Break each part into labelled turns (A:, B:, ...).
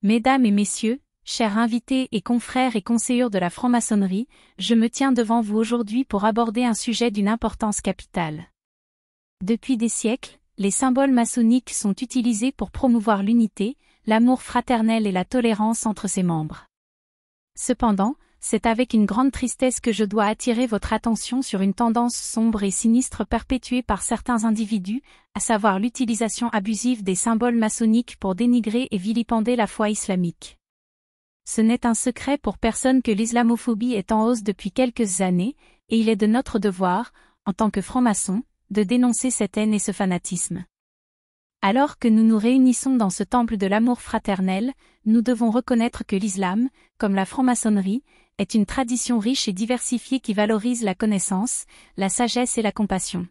A: Mesdames et messieurs, chers invités et confrères et conseillers de la franc-maçonnerie, je me tiens devant vous aujourd'hui pour aborder un sujet d'une importance capitale. Depuis des siècles, les symboles maçonniques sont utilisés pour promouvoir l'unité, l'amour fraternel et la tolérance entre ses membres. Cependant, c'est avec une grande tristesse que je dois attirer votre attention sur une tendance sombre et sinistre perpétuée par certains individus, à savoir l'utilisation abusive des symboles maçonniques pour dénigrer et vilipender la foi islamique. Ce n'est un secret pour personne que l'islamophobie est en hausse depuis quelques années, et il est de notre devoir, en tant que francs-maçons, de dénoncer cette haine et ce fanatisme. Alors que nous nous réunissons dans ce temple de l'amour fraternel, nous devons reconnaître que l'islam, comme la franc-maçonnerie, est une tradition riche et diversifiée qui valorise la connaissance, la sagesse et la compassion.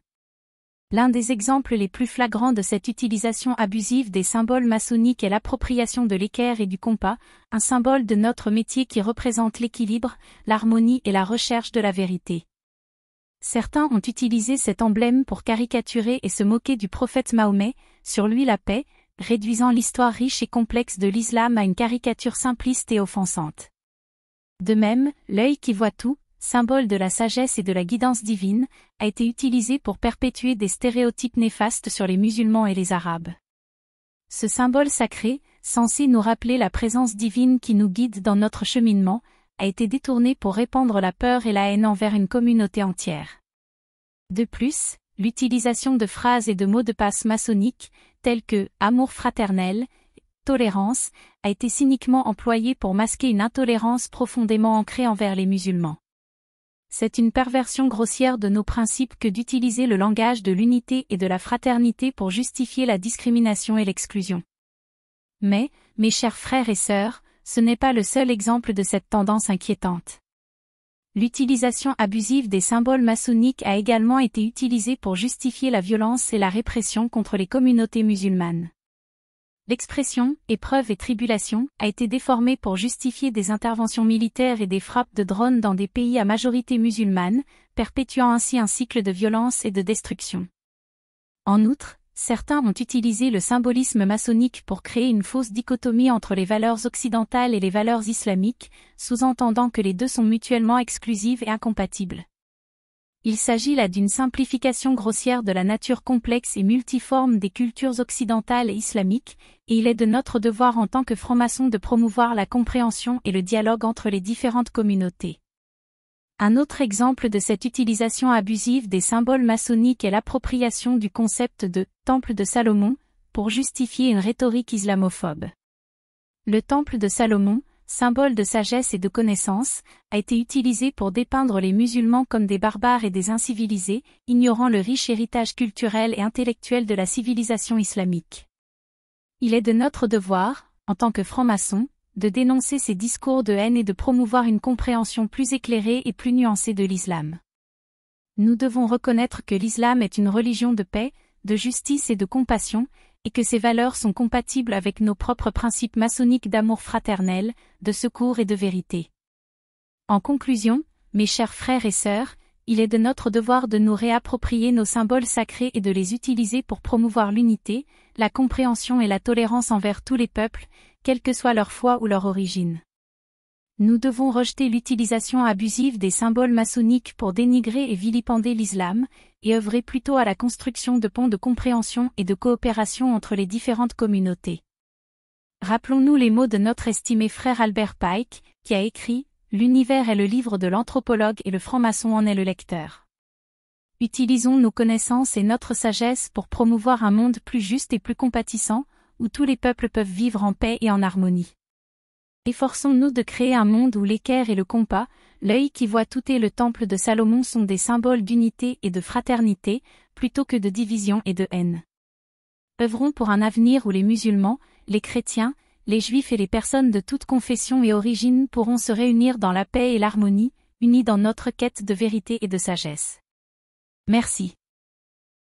A: L'un des exemples les plus flagrants de cette utilisation abusive des symboles maçonniques est l'appropriation de l'équerre et du compas, un symbole de notre métier qui représente l'équilibre, l'harmonie et la recherche de la vérité. Certains ont utilisé cet emblème pour caricaturer et se moquer du prophète Mahomet, sur lui la paix, réduisant l'histoire riche et complexe de l'islam à une caricature simpliste et offensante. De même, l'œil qui voit tout, symbole de la sagesse et de la guidance divine, a été utilisé pour perpétuer des stéréotypes néfastes sur les musulmans et les arabes. Ce symbole sacré, censé nous rappeler la présence divine qui nous guide dans notre cheminement, a été détourné pour répandre la peur et la haine envers une communauté entière. De plus, l'utilisation de phrases et de mots de passe maçonniques, tels que « amour fraternel », tolérance, a été cyniquement employée pour masquer une intolérance profondément ancrée envers les musulmans. C'est une perversion grossière de nos principes que d'utiliser le langage de l'unité et de la fraternité pour justifier la discrimination et l'exclusion. Mais, mes chers frères et sœurs, ce n'est pas le seul exemple de cette tendance inquiétante. L'utilisation abusive des symboles maçonniques a également été utilisée pour justifier la violence et la répression contre les communautés musulmanes. L'expression « épreuve et tribulation » a été déformée pour justifier des interventions militaires et des frappes de drones dans des pays à majorité musulmane, perpétuant ainsi un cycle de violence et de destruction. En outre, certains ont utilisé le symbolisme maçonnique pour créer une fausse dichotomie entre les valeurs occidentales et les valeurs islamiques, sous-entendant que les deux sont mutuellement exclusives et incompatibles. Il s'agit là d'une simplification grossière de la nature complexe et multiforme des cultures occidentales et islamiques, et il est de notre devoir en tant que francs-maçons de promouvoir la compréhension et le dialogue entre les différentes communautés. Un autre exemple de cette utilisation abusive des symboles maçonniques est l'appropriation du concept de « temple de Salomon » pour justifier une rhétorique islamophobe. Le temple de Salomon, symbole de sagesse et de connaissance, a été utilisé pour dépeindre les musulmans comme des barbares et des incivilisés, ignorant le riche héritage culturel et intellectuel de la civilisation islamique. Il est de notre devoir, en tant que francs-maçons, de dénoncer ces discours de haine et de promouvoir une compréhension plus éclairée et plus nuancée de l'islam. Nous devons reconnaître que l'islam est une religion de paix, de justice et de compassion, et que ces valeurs sont compatibles avec nos propres principes maçonniques d'amour fraternel, de secours et de vérité. En conclusion, mes chers frères et sœurs, il est de notre devoir de nous réapproprier nos symboles sacrés et de les utiliser pour promouvoir l'unité, la compréhension et la tolérance envers tous les peuples, quelle que soit leur foi ou leur origine. Nous devons rejeter l'utilisation abusive des symboles maçonniques pour dénigrer et vilipender l'islam, et œuvrer plutôt à la construction de ponts de compréhension et de coopération entre les différentes communautés. Rappelons-nous les mots de notre estimé frère Albert Pike, qui a écrit « L'univers est le livre de l'anthropologue et le franc-maçon en est le lecteur ». Utilisons nos connaissances et notre sagesse pour promouvoir un monde plus juste et plus compatissant, où tous les peuples peuvent vivre en paix et en harmonie. Efforçons-nous de créer un monde où l'équerre et le compas, l'œil qui voit tout et le temple de Salomon sont des symboles d'unité et de fraternité, plutôt que de division et de haine. Œuvrons pour un avenir où les musulmans, les chrétiens, les juifs et les personnes de toute confession et origine pourront se réunir dans la paix et l'harmonie, unis dans notre quête de vérité et de sagesse. Merci.